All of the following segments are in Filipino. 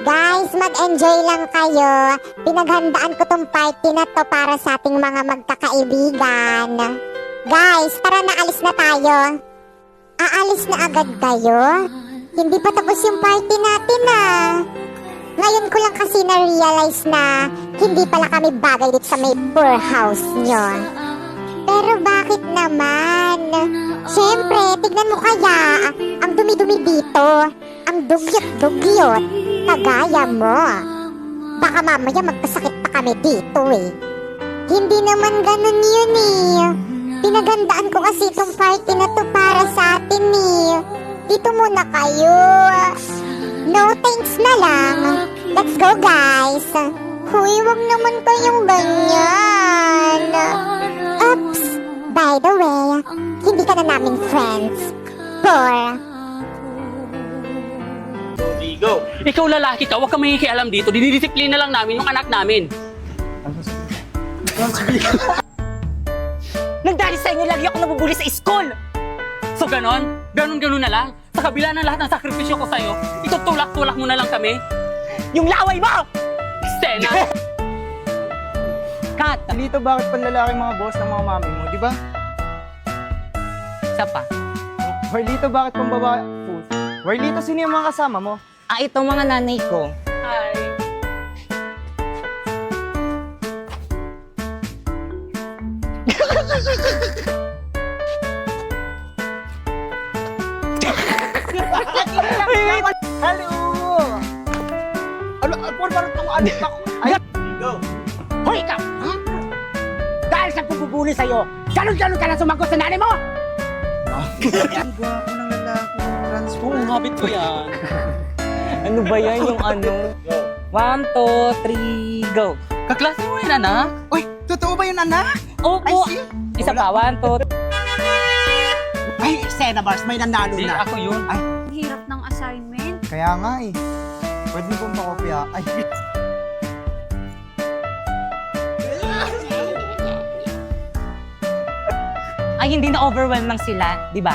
Guys, mag-enjoy lang kayo. Pinaghandaan ko tong party na to para sa ating mga magkakaibigan. Guys, tara na, alis na tayo. Aalis na agad kayo? Hindi pa tapos yung party natin ah. Ngayon ko lang kasi na-realize na hindi pala kami bagay dito sa may poor house nyo. Pero bakit naman? Siyempre, tignan mo kaya, ang dumi-dumi dito, ang dugyot-dugyot, kagaya mo. Baka mamaya magkasakit pa kami dito eh. Hindi naman ganun yun eh. Pinagandaan ko kasi itong party na to para sa atin eh. Dito muna kayo. No thanks na lang. Let's go guys. Huy, wag naman kayong ganyan. Oops. By the way, hindi ka na namin friends. Poor. Go. Ikaw lalaki ka, huwag ka makikialam dito. Dinidisiplina lang namin yung anak namin. Nagdali sa inyo lagi ako nabubuli sa school! So ganon? Ganon na lang? Sa kabila ng lahat ng sakripisyo ko sa'yo, itutulak-tulak mo na lang kami? Yung laway mo! Stena! Kat! Lito, bakit panlalaki mga boss ng mga mami mo, di ba? Isa pa. Warlito, bakit pang babae? Warlito, sino yung mga kasama mo? Ito mga nanay ko. Hi! Hello! Ano, parang itong adik ako. Ay, Hoy ka! Dahil sa pagpupuli sa'yo, galon-galon ka na sumagot sa nanay mo! ang gwapo ng lalaki. Transform. Oo, habit ko yan. Ano ba yan yung ano? 1, 2, 3, go! Kaklase mo yan, anak? Uy, totoo ba yun, anak? Opo! see. Isa pa, 1, 2, Ay, Sena Bars, may nanalo Hindi, ako yun. Ay, Hirap ng assignment. kaya nga eh. Pwede mo pong pakopya. Ay, Ay, hindi na-overwhelm lang sila, di ba?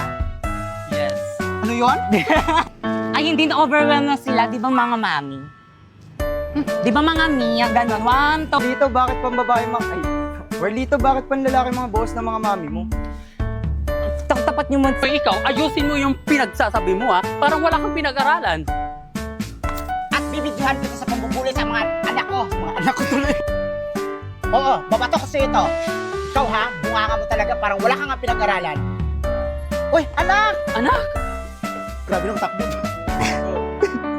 Yes. ano yun? Ay, hindi na-overwhelm lang sila, di ba mga mami? Di ba mga miya, ganon? 1, 2, Lito, bakit pang babae mga... Ay, Warlito, bakit pang lalaki mga boss ng mga mami mo? tapat nyo mo. Pero ikaw, ayusin mo yung pinagsasabi mo ha. Parang wala kang pinag-aralan. At bibidyohan kita sa pambubuli sa mga anak ko. Mga anak ko tuloy. Oo, babato ko sa'yo ito. Ikaw ha, bunga mo talaga parang wala kang nga pinag-aralan. Uy, anak! Anak! Grabe nung takbo.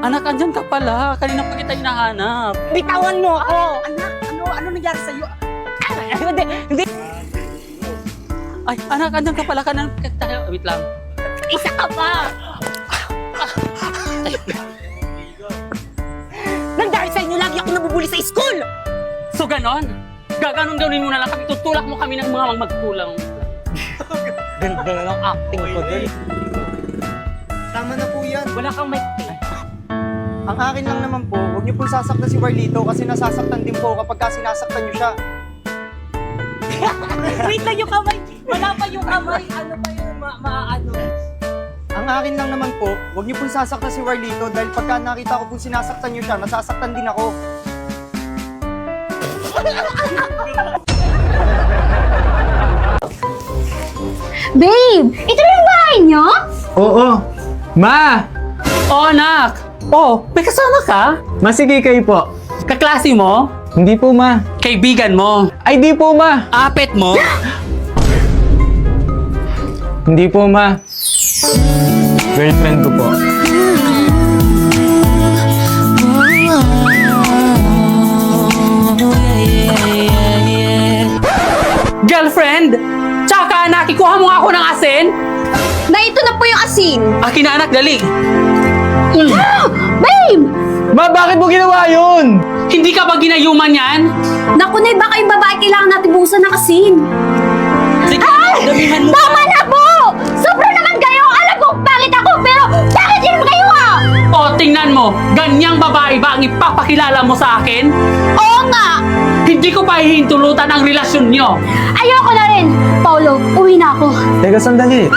Anak, andyan ka pala. Kanina pa kita hinahanap. Bitawan mo ako! Anak, ano nangyari sa'yo? Hindi, Ay, anak, andyan ka pala. Wait lang. isa ka pa! Nagdahil sa inyo lagi ako nabubuli sa school! So ganon? Gaganon-ganonin mo na lang kami. Tutulak mo kami ng mga magkulang. Ganda na ng acting ko dun. Tama na po yan. Wala kang may... Ang akin lang naman po, huwag niyo pong sasaktan si Warlito kasi nasasaktan din po kapag sinasaktan niyo siya. Wait lang yung kamay! Wala pa yung kamay! Ano ba yun? Ano? Ang akin lang naman po, huwag niyo pong sasaktan si Warlito dahil pagka nakita ko pong sinasaktan niyo siya, nasasaktan din ako. Babe, ito na yung bahay niyo? Oo. Ma! Oh, anak! Oh, may kasama ka? Masigay kayo po. Kaklase mo? Hindi po, ma. Kaibigan mo? Ay, di po, ma. Apet mo? Hindi po, ma. Girlfriend ko po. Girlfriend? Tsaka anak, ikuha mo nga ako ng asin? Na ito na po yung asin. Akin na anak, dali. Babe! Ma, bakit mo ginawa yun? Hindi ka ba ginayuman yan? Naku na, baka yung babae kailangan natin buhusan ng asin. Sige, damihan mo. Tama na po! Sobra naman kayo! Alam ko, bakit ako, pero bakit yun kayo ah? O, tingnan mo. Ganyang babae ba ang ipapakilala mo sa akin? Oo nga! Hindi ko pa hihintulutan ang relasyon nyo. Ayoko na rin! Paulo, uwi na ako. Teka, sandali.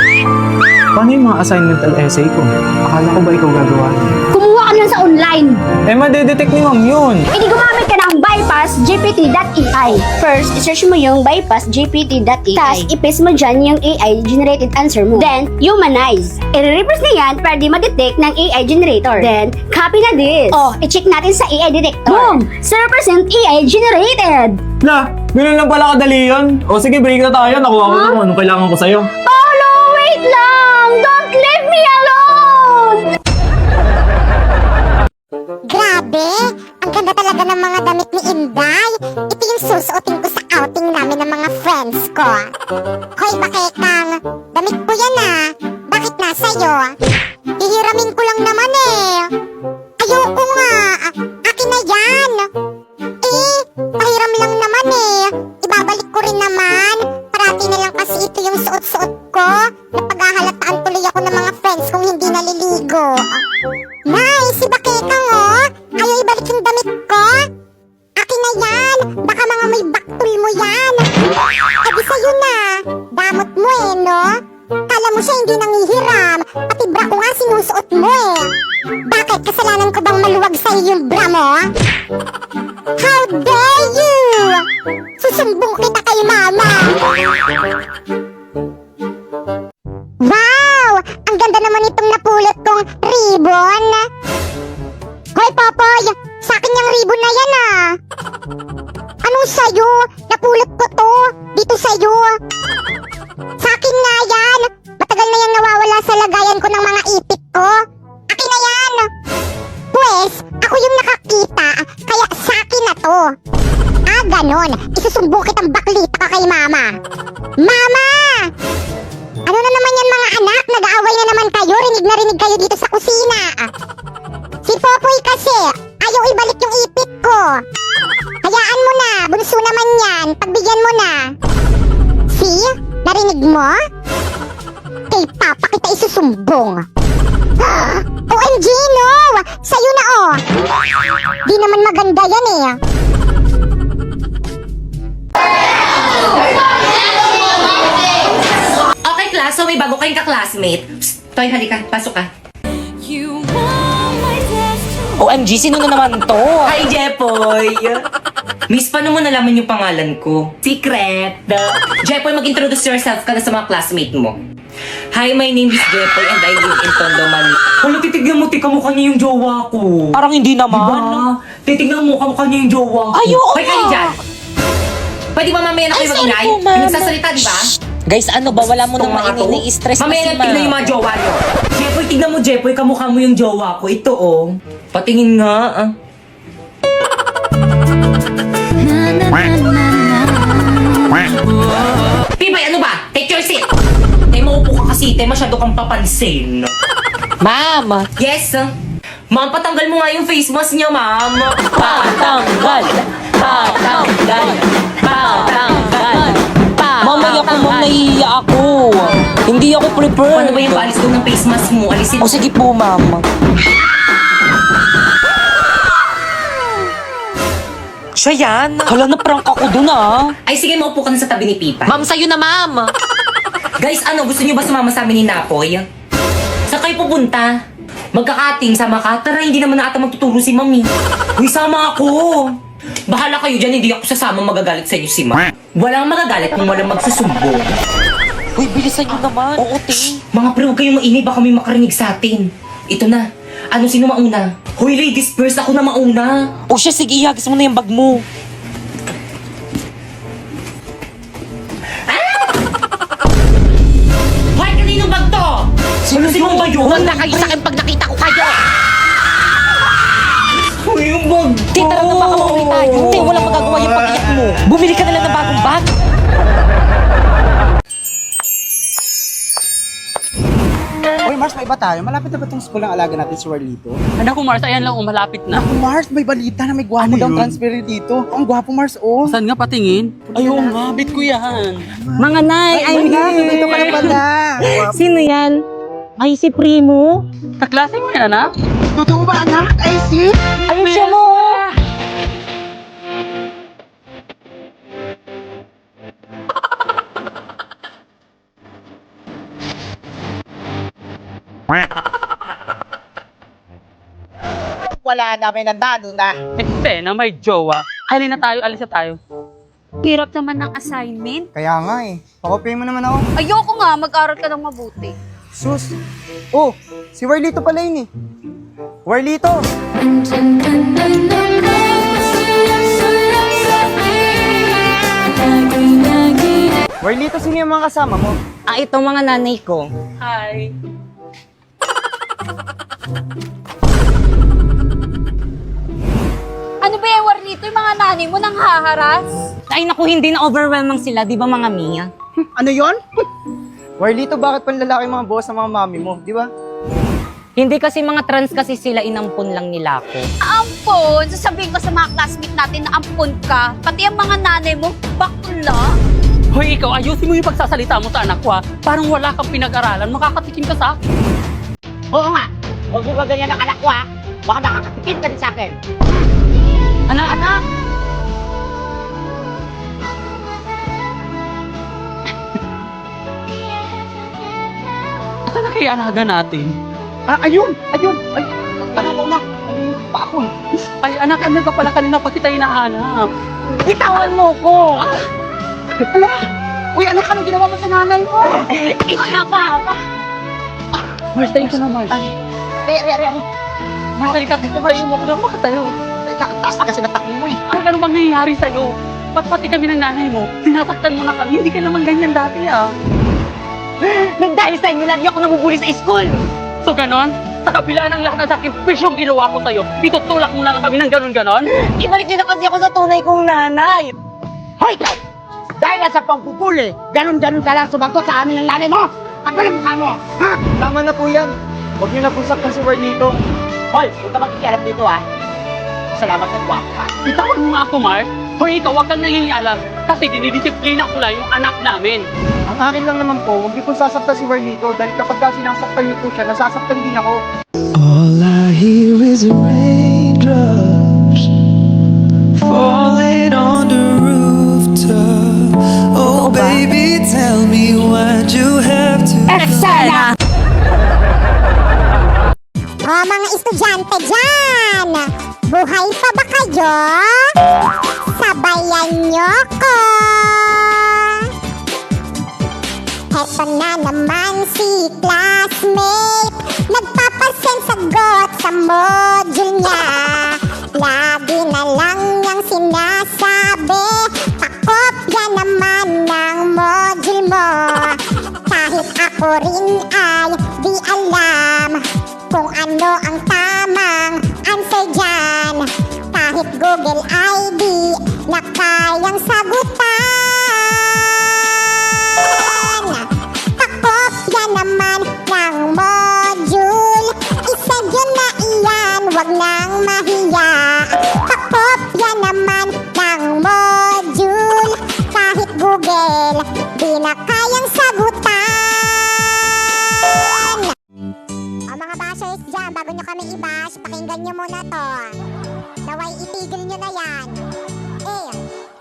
paano yung mga assignmental essay ko? Akala ko ba ikaw gagawa? Kumuha ka lang sa online. Eh, madedetect ni ma'am yun. E di gumamit ka ng bypassgpt.ai. First, isearch mo yung bypassgpt.ai. Tapos, i-paste mo dyan yung AI-generated answer mo. Then, humanize. I-reverse na yan para di ma-detect ng AI generator. Then, copy na this. Oh, i-check natin sa AI detector. Boom! 0% AI generated. Na, ganun lang pala kadali yun. O sige, break na tayo. Nakuha ko na kung anong kailangan ko sa'yo. Paolo, wait lang! Don't leave me alone! Grabe! Ang ganda talaga ng mga damit ni Inday. Ito yung susuotin ko sa outing namin ng mga friends ko. Hoy, Bakekang! Damit ko yan ah! Bakit nasa'yo? Hihiramin ko lang naman eh! Ayoko nga! Akin na yan! Eh, pahiram lang naman eh! Ibabalik ko rin naman! Parati na lang kasi ito yung suot-suot ko. Napaghahalataan tuloy ako ng mga friends kung hindi naliligo. Nice! Si Bakekang oh! Ayaw ibalik yung damit ko! Akin na yan! Baka mga may baktul mo yan! Adi sa'yo na! Damot mo eh, no? Kala mo siya hindi nangihiram! Pati bra ko nga sinusuot mo eh! Bakit? Kasalanan ko bang maluwag sa'yo yung bra mo? How dare you! Susumbong kita kay mama! Wow! Ang ganda naman itong napulot kong ribbon! Hoy, Popoy! Sa akin yung ribbon na yan ah! Anong sa'yo? Napulot ko to! Dito sa'yo! Sa akin nga yan! Matagal na yan nawawala sa lagayan ko ng mga ipit ko! Akin na yan! Pwes, ako yung nakakita, kaya sa akin na to! Ah, ganon! Isusumbong kitang baklita ka kay mama! Mama! Ano na naman yan mga anak? Nag-aaway na naman kayo? Rinig kayo dito sa kusina! Si Popoy kasi, ayaw ibalik yung ipit ko! Hayaan mo na! Bunso naman yan! Pagbigyan mo na! See? Narinig mo? Kay Papa kita isusumbong! OMG, no! Sa'yo na, oh! Di naman maganda yan, eh! Okay, class. So, may bago kayong ka-classmate. Psst, Toy, halika. Pasok ka. OMG, sino na naman to? Hi, Jepoy! Miss, paano mo nalaman yung pangalan ko? Secret! Jepoy, mag-introduce yourself ka na sa mga classmate mo. Hi, my name is Jepoy and I live in Tondo, Manila. Wala, titignan mo, kamukha niya yung jowa ko. Parang hindi naman. Diba? Titignan mo, kamukha niya yung jowa ko. Ay, oo. Hoy, kayo dyan! Pwede ba mamaya na kayo mag-inay? Pinagsasalita, di ba? Guys, ano ba? Wala mo nang mainit. I-stress na Mamaya si na tignan yung mga jowa nyo. Jepoy, tignan mo, Jepoy. Kamukha mo yung jowa ko. Ito, oh. Patingin nga, ah. Pipay, ano ba? Take your seat. Tay, maupo ka kasi. Tay, masyado kang papansin. Ma'am! Yes, ma'am, patanggal mo nga yung face mask niya, ma'am. Patanggal! Patanggal! Patanggal! Mamaya po, ma'am, nahihiya ako. Hindi ako prepared. Paano ba yung balis doon ng face mask mo? Alisin O sige po, ma'am. Siya yan. Hala, na-prank ako dun, ah. Ay, sige, maupo ka na sa tabi ni Pipa. Ma'am, sa'yo na, ma'am. Guys, ano, gusto niyo ba sumama sa amin ni Napoy? Saan kayo pupunta? Magkakating, sama ka? Tara, hindi naman na ata magtuturo si Mami. Uy, sama ako. Bahala kayo dyan, hindi ako sasama, magagalit sa inyo si Ma. Walang magagalit kung walang magsusumbong. Uy, bilisan nyo naman. Oo, te. Mga pre, huwag kayong maingay, baka may makarinig sa atin. Ito na. Ano, sino mauna? Hoy, ladies first, ako na mauna. O siya, sige, ihagis mo na yung bag mo. Hoy, kanino bag to? Sino ba yun? Huwag na kayo sa akin pag nakita ko kayo. Hoy, yung bag ko. Te, tara na baka mauwi tayo. Te, walang magagawa yung pag-iyak mo. Bumili ka na lang ng bagong bag. Uy, Mars, may iba tayo. Malapit na ba itong school ng alaga natin si Warlito? Anak ko, Mars, ayan lang, malapit na. Mars, may balita na may gwapo daw transfer dito. Ang gwapo, Mars, oh. Saan nga patingin? Ayaw nga, bit ko yan. Mga nay, Ay, dito ka na pala. Sino yan? Ay, si Primo. Kaklase mo yan, anak? Totoo ba, anak? Ay, si? Ay, siya mo. akala namin nandado na. Na may jowa. Halina tayo, alis na tayo. Hirap naman ng assignment. Kaya nga eh. Pakopay mo naman ako. Ayoko nga, mag-aral ka ng mabuti. Sus. Oh, si Warlito pala yun eh. Warlito! Warlito, sino yung mga kasama mo? Itong mga nanay ko. Hi. Ano ba yung Warlito? Yung mga nanay mo nang haharas? Ay naku, hindi na overwhelming sila, di ba mga Mia? Ano yon? Warlito, bakit panlalaki mga boss ng mga mami mo, di ba? Hindi kasi mga trans kasi sila, inampun lang nila ako. Ampon! Sasabihin ko sa mga classmate natin na ampon ka. Pati ang mga nanay mo, bakla. Hoy, ikaw, ayusin mo yung pagsasalita mo sa anak ko ha. Parang wala kang pinag-aralan, makakatikim ka sa akin. Oo nga. Huwag mo ba ganyan ang anak ko ha? Baka makakatikin ka din sa akin. Anak! Anak! Saan na kaya alaga natin? Ayun! Ayun! Ay, tara mo na. Ay, pa ako. Ay, anak, ano ka pala kanina pa kita hinahanap? Bitawan mo ko! Ala! Uy, anak, anong ginawa mo sa nanay mo? Wala pa! Mars, thank you naman. Re. Nakalikat dito ba yung mo makatayo? Taas na kasi natakbo mo eh. Ano bang nangyayari sa'yo? Ba't pati kami ng nanay mo? Sinasaktan mo na kami, hindi ka naman ganyan dati ah. Nang dahil sa inyo lang, ako nabubuli sa school! So ganon? Sa kabila ng lahat ng sakripisyong ginawa ko sa'yo, itutulak mo na lang kami ng ganon-ganon? Ibalik niyo na kasi ako sa tunay kong nanay! Hoy, ikaw! Dahil nasa pangpupuli, ganon-ganon ka lang sumagot sa amin ng nanay mo! Ang galing mukha mo! Ha? Tama na po yan. Huwag niyo na po saktan si Warlito. Hoy, huwag ka makikialam dito ha! Salamat sa guwapo ka! Itawan mo nga ako, Mark. Hoy, ikaw, huwag kang nangingialam. Kasi dinidisiplina ko lang yung anak namin. Ang akin lang naman po, huwag niyo po sasaktan si Warlito dahil kapag kasi sinasaktan niyo po siya, nasasaktan din ako. All I hear is raindrops falling on the rooftop. Oh, baby, tell me why'd you have to. Eksena! O mga estudyante dyan, buhay pa ba kayo? Sabayan niyo ko. Heto na naman si classmate, nagpapasen sagot sa module niya. Lagi na lang niyang sinasabi, pakopya naman ng module mo. Kahit ako rin ay di alam kung ano ang tamang answer dyan. Kahit Google ay di na kayang sagutan. Pakopya naman ng module, isend yun na iyan, wag nang mahiya. Pakopya naman ng module, kahit Google di na kayang sagutan. O mga bashers dyan, bago nyo kami i-bash, pakinggan nyo muna to. Naway itigil nyo na yan.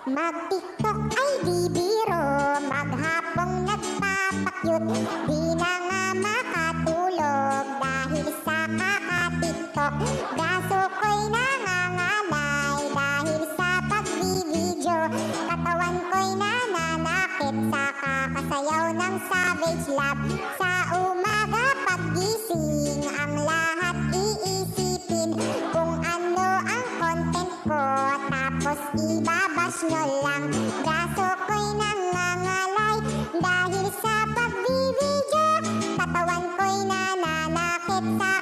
Mag-tiktok ay di biro, maghapong nagpapakyut, di na nga makatulog dahil sa kaka-tiktok. Braso ko'y nangangalay dahil sa pagbibideo, katawan ko'y nananakit sa kakasayaw ng Savage Love. Sa umaga paggising, ang lahat iisipin kung ano ang content ko, tapos ibabash nyo lang. Braso ko'y nangangalay dahil sa pagbibideo, katawan ko'y nananakit sa